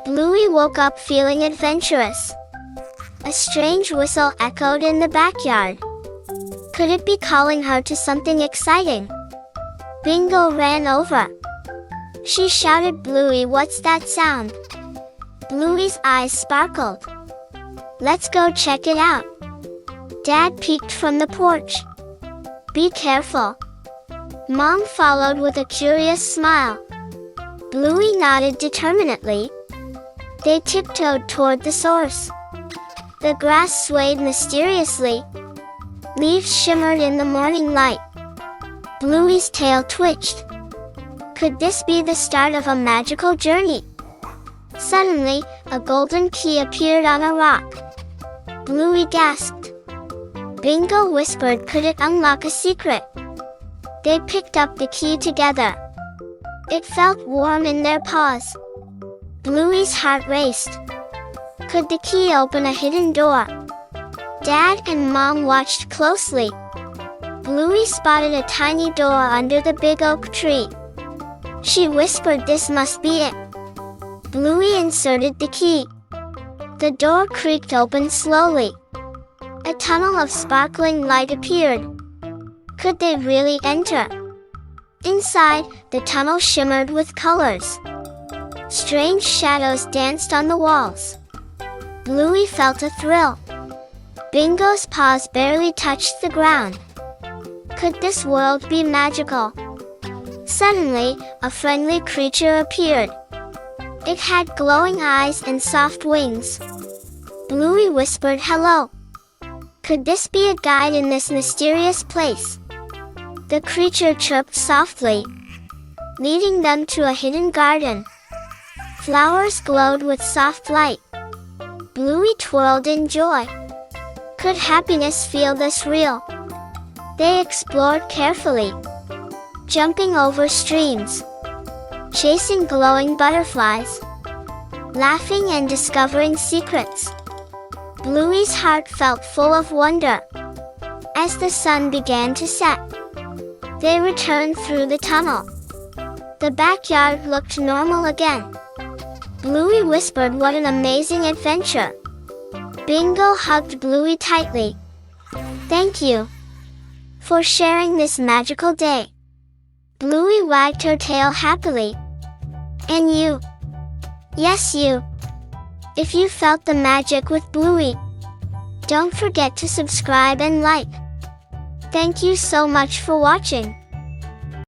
Bluey woke up feeling adventurous. A strange whistle echoed in the backyard. Could it be calling her to something exciting? Bingo ran over. She shouted, "Bluey, what's that sound?" Bluey's eyes sparkled. "Let's go check it out." Dad peeked from the porch. "Be careful." Mom followed with a curious smile. Bluey nodded determinedly. They tiptoed toward the source. The grass swayed mysteriously. Leaves shimmered in the morning light. Bluey's tail twitched. Could this be the start of a magical journey? Suddenly, a golden key appeared on a rock. Bluey gasped. Bingo whispered, "Could it unlock a secret?" They picked up the key together. It felt warm in their paws. Bluey's heart raced. Could the key open a hidden door? Dad and Mom watched closely. Bluey spotted a tiny door under the big oak tree. She whispered, "This must be it." Bluey inserted the key. The door creaked open slowly. A tunnel of sparkling light appeared. Could they really enter? Inside, the tunnel shimmered with colors. Strange shadows danced on the walls. Bluey felt a thrill. Bingo's paws barely touched the ground. Could this world be magical? Suddenly, a friendly creature appeared. It had glowing eyes and soft wings. Bluey whispered, "Hello." Could this be a guide in this mysterious place? The creature chirped softly, leading them to a hidden garden. Flowers glowed with soft light. Bluey twirled in joy. Could happiness feel this real? They explored carefully, jumping over streams, chasing glowing butterflies, laughing and discovering secrets. Bluey's heart felt full of wonder. As the sun began to set, they returned through the tunnel. The backyard looked normal again. Bluey whispered, "What an amazing adventure." Bingo hugged Bluey tightly. "Thank you for sharing this magical day." Bluey wagged her tail happily. "And you?" "Yes, you." If you felt the magic with Bluey, don't forget to subscribe and like. Thank you so much for watching.